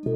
Hello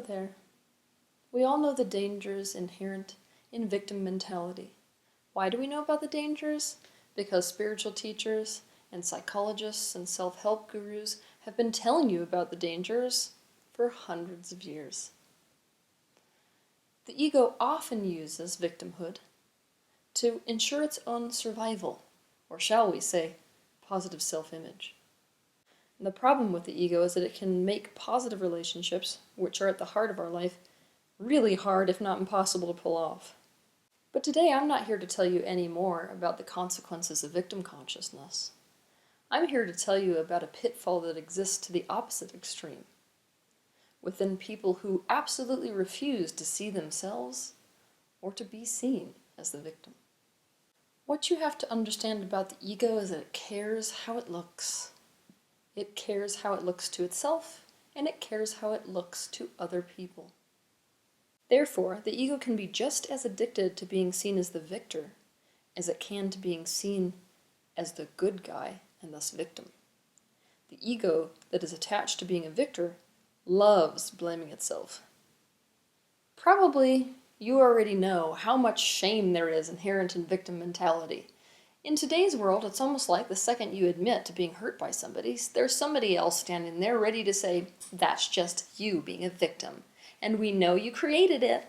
there. We all know the dangers inherent in victim mentality. Why do we know about the dangers? Because spiritual teachers and psychologists and self-help gurus have been telling you about the dangers for hundreds of years. The ego often uses victimhood to ensure its own survival, or shall we say, positive self-image. And the problem with the ego is that it can make positive relationships, which are at the heart of our life, really hard, if not impossible, to pull off. But today I'm not here to tell you any more about the consequences of victim consciousness. I'm here to tell you about a pitfall that exists to the opposite extreme, within people who absolutely refuse to see themselves or to be seen as the victim. What you have to understand about the ego is that it cares how it looks. It cares how it looks to itself, and it cares how it looks to other people. Therefore, the ego can be just as addicted to being seen as the victor as it can to being seen as the good guy and thus victim. The ego that is attached to being a victor loves blaming itself. Probably you already know how much shame there is inherent in victim mentality. In today's world, it's almost like the second you admit to being hurt by somebody, there's somebody else standing there ready to say, "That's just you being a victim, and we know you created it."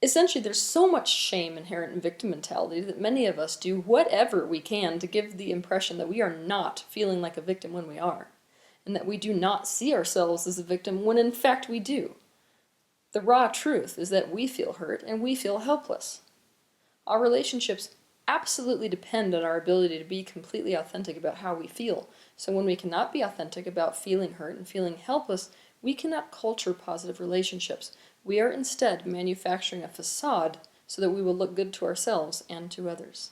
Essentially, there's so much shame inherent in victim mentality that many of us do whatever we can to give the impression that we are not feeling like a victim when we are, and that we do not see ourselves as a victim when in fact we do. The raw truth is that we feel hurt and we feel helpless. Our relationships absolutely depend on our ability to be completely authentic about how we feel. So when we cannot be authentic about feeling hurt and feeling helpless, we cannot culture positive relationships. We are instead manufacturing a facade so that we will look good to ourselves and to others.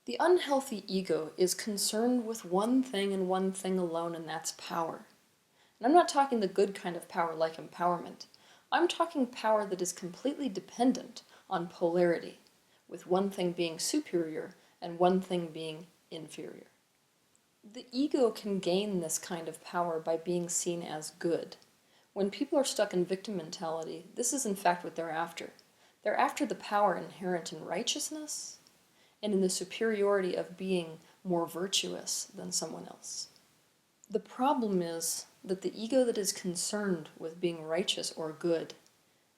The unhealthy ego is concerned with one thing and one thing alone, and that's power. And I'm not talking the good kind of power like empowerment. I'm talking power that is completely dependent on polarity, with one thing being superior and one thing being inferior. The ego can gain this kind of power by being seen as good. When people are stuck in victim mentality, this is in fact what they're after. They're after the power inherent in righteousness and in the superiority of being more virtuous than someone else. The problem is that the ego that is concerned with being righteous or good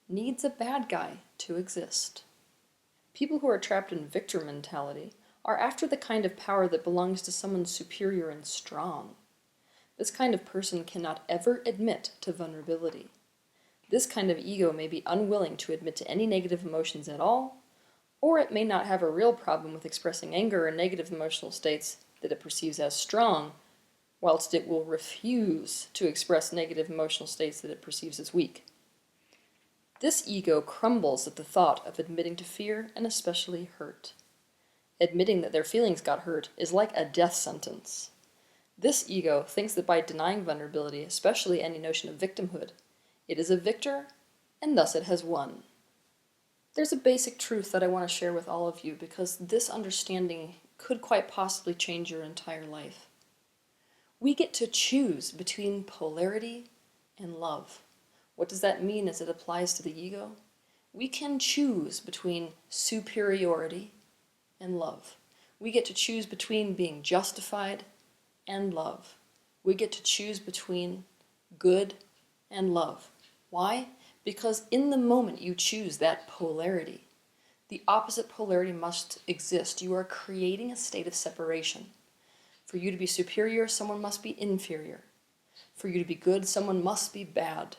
needs a bad guy to exist. People who are trapped in victor mentality are after the kind of power that belongs to someone superior and strong. This kind of person cannot ever admit to vulnerability. This kind of ego may be unwilling to admit to any negative emotions at all, or it may not have a real problem with expressing anger or negative emotional states that it perceives as strong, whilst it will refuse to express negative emotional states that it perceives as weak. This ego crumbles at the thought of admitting to fear and especially hurt. Admitting that their feelings got hurt is like a death sentence. This ego thinks that by denying vulnerability, especially any notion of victimhood, it is a victor and thus it has won. There's a basic truth that I want to share with all of you because this understanding could quite possibly change your entire life. We get to choose between polarity and love. What does that mean as it applies to the ego? We can choose between superiority and love. We get to choose between being justified and love. We get to choose between good and love. Why? Because in the moment you choose that polarity, the opposite polarity must exist. You are creating a state of separation. For you to be superior, someone must be inferior. For you to be good, someone must be bad.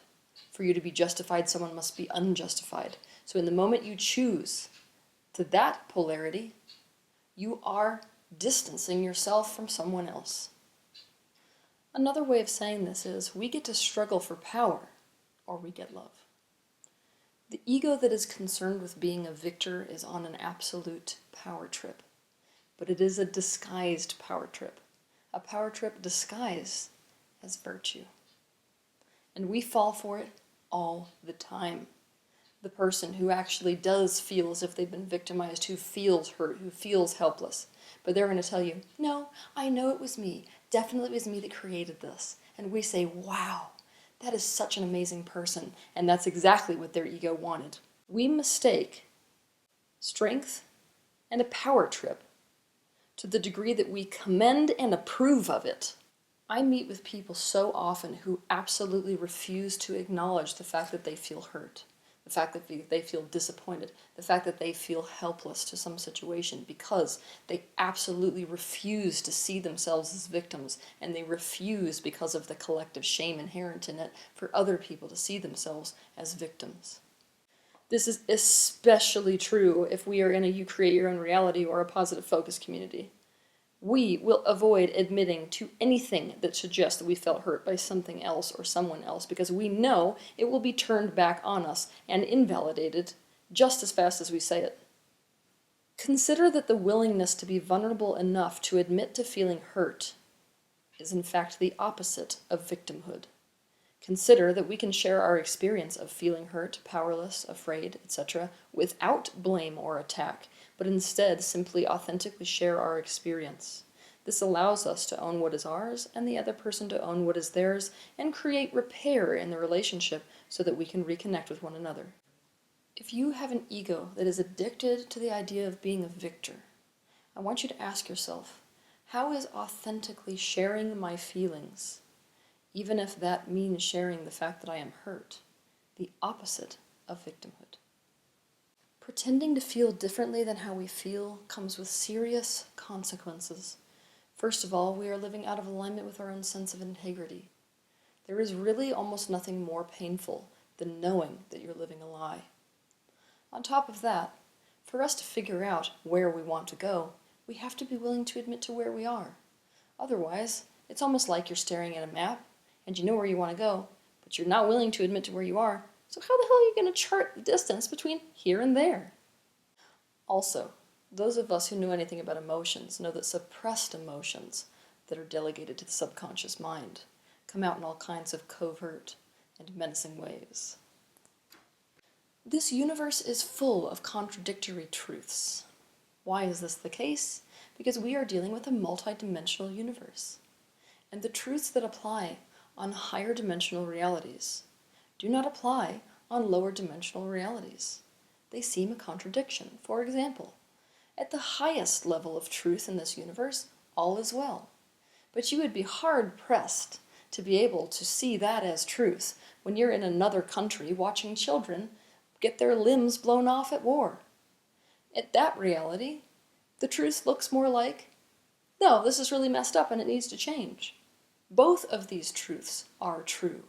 For you to be justified, someone must be unjustified. So in the moment you choose to that polarity, you are distancing yourself from someone else. Another way of saying this is we get to struggle for power or we get love. The ego that is concerned with being a victor is on an absolute power trip, but it is a disguised power trip, a power trip disguised as virtue. And we fall for it all the time. The person who actually does feel as if they've been victimized, who feels hurt, who feels helpless, but they're going to tell you, no, I know it was me. Definitely it was me that created this. And we say, wow, that is such an amazing person. And that's exactly what their ego wanted. We mistake strength and a power trip to the degree that we commend and approve of it. I meet with people so often who absolutely refuse to acknowledge the fact that they feel hurt, the fact that they feel disappointed, the fact that they feel helpless to some situation because they absolutely refuse to see themselves as victims, and they refuse, because of the collective shame inherent in it, for other people to see themselves as victims. This is especially true if we are in a you create your own reality or a positive focus community. We will avoid admitting to anything that suggests that we felt hurt by something else or someone else because we know it will be turned back on us and invalidated just as fast as we say it. Consider that the willingness to be vulnerable enough to admit to feeling hurt is in fact the opposite of victimhood. Consider that we can share our experience of feeling hurt, powerless, afraid, etc. without blame or attack, but instead simply authentically share our experience. This allows us to own what is ours and the other person to own what is theirs and create repair in the relationship so that we can reconnect with one another. If you have an ego that is addicted to the idea of being a victor, I want you to ask yourself, how is authentically sharing my feelings, even if that means sharing the fact that I am hurt, the opposite of victimhood? Pretending to feel differently than how we feel comes with serious consequences. First of all, we are living out of alignment with our own sense of integrity. There is really almost nothing more painful than knowing that you're living a lie. On top of that, for us to figure out where we want to go, we have to be willing to admit to where we are. Otherwise, it's almost like you're staring at a map and you know where you want to go, but you're not willing to admit to where you are. So how the hell are you going to chart the distance between here and there? Also, those of us who know anything about emotions know that suppressed emotions that are delegated to the subconscious mind come out in all kinds of covert and menacing ways. This universe is full of contradictory truths. Why is this the case? Because we are dealing with a multidimensional universe. And the truths that apply on higher dimensional realities do not apply on lower dimensional realities. They seem a contradiction. For example, at the highest level of truth in this universe, all is well. But you would be hard-pressed to be able to see that as truth when you're in another country watching children get their limbs blown off at war. At that reality, the truth looks more like, no, this is really messed up and it needs to change. Both of these truths are true.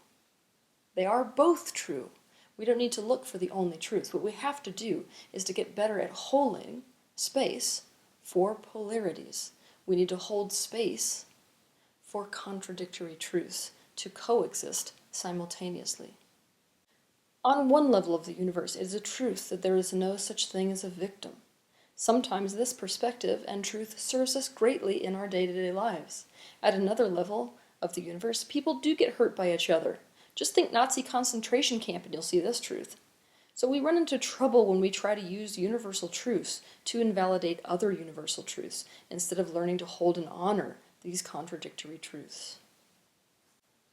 They are both true. We don't need to look for the only truth. What we have to do is to get better at holding space for polarities. We need to hold space for contradictory truths to coexist simultaneously. On one level of the universe, it is a truth that there is no such thing as a victim. Sometimes this perspective and truth serves us greatly in our day-to-day lives. At another level of the universe, people do get hurt by each other. Just think Nazi concentration camp and you'll see this truth. So we run into trouble when we try to use universal truths to invalidate other universal truths, instead of learning to hold and honor these contradictory truths.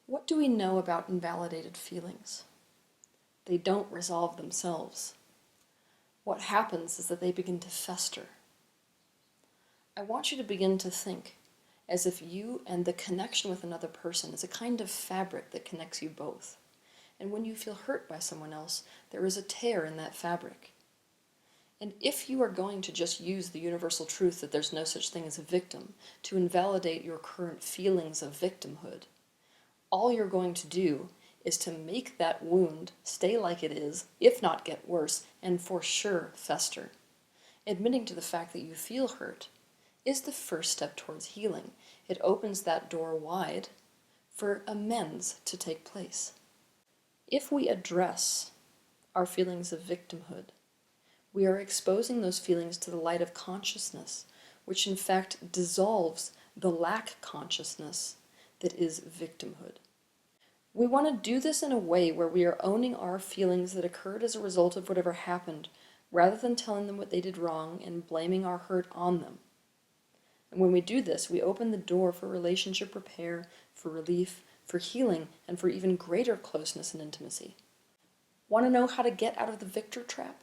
What do we know about invalidated feelings? They don't resolve themselves. What happens is that they begin to fester. I want you to begin to think as if you and the connection with another person is a kind of fabric that connects you both. And when you feel hurt by someone else, there is a tear in that fabric. And if you are going to just use the universal truth that there's no such thing as a victim to invalidate your current feelings of victimhood, all you're going to do is to make that wound stay like it is, if not get worse, and for sure fester. Admitting to the fact that you feel hurt is the first step towards healing. It opens that door wide for amends to take place. If we address our feelings of victimhood. We are exposing those feelings to the light of consciousness, which in fact dissolves the lack consciousness that is victimhood. We want to do this in a way where we are owning our feelings that occurred as a result of whatever happened, rather than telling them what they did wrong and blaming our hurt on them. And when we do this, we open the door for relationship repair, for relief, for healing, and for even greater closeness and intimacy. Want to know how to get out of the victor trap?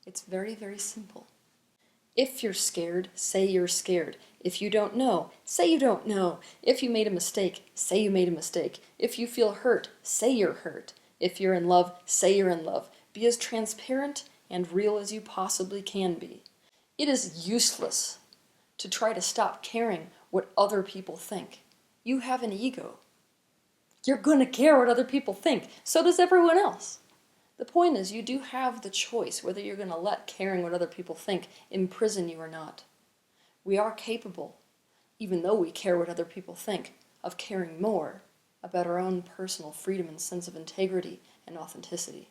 It's very, very simple. If you're scared, say you're scared. If you don't know, say you don't know. If you made a mistake, say you made a mistake. If you feel hurt, say you're hurt. If you're in love, say you're in love. Be as transparent and real as you possibly can be. It is useless to try to stop caring what other people think. You have an ego. You're going to care what other people think. So does everyone else. The point is, you do have the choice whether you're going to let caring what other people think imprison you or not. We are capable, even though we care what other people think, of caring more about our own personal freedom and sense of integrity and authenticity.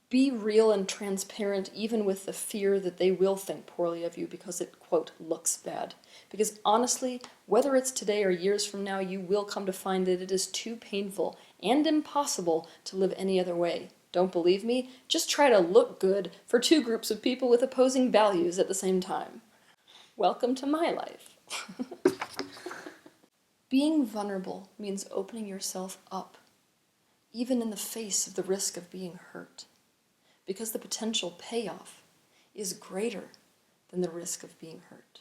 Be real and transparent even with the fear that they will think poorly of you because it, quote, looks bad. Because honestly, whether it's today or years from now, you will come to find that it is too painful and impossible to live any other way. Don't believe me? Just try to look good for two groups of people with opposing values at the same time. Welcome to my life. Being vulnerable means opening yourself up, even in the face of the risk of being hurt, because the potential payoff is greater than the risk of being hurt.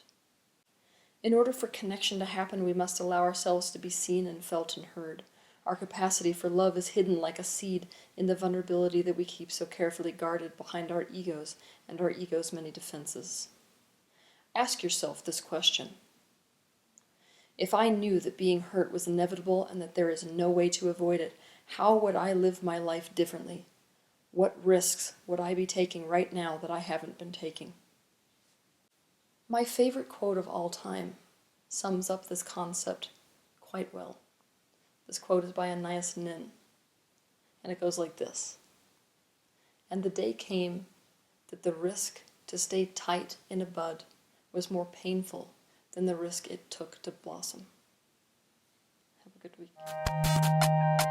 In order for connection to happen, we must allow ourselves to be seen and felt and heard. Our capacity for love is hidden like a seed in the vulnerability that we keep so carefully guarded behind our egos and our ego's many defenses. Ask yourself this question. If I knew that being hurt was inevitable and that there is no way to avoid it, how would I live my life differently? What risks would I be taking right now that I haven't been taking? My favorite quote of all time sums up this concept quite well. This quote is by Anais Nin, and it goes like this. And the day came that the risk to stay tight in a bud was more painful than the risk it took to blossom. Have a good week.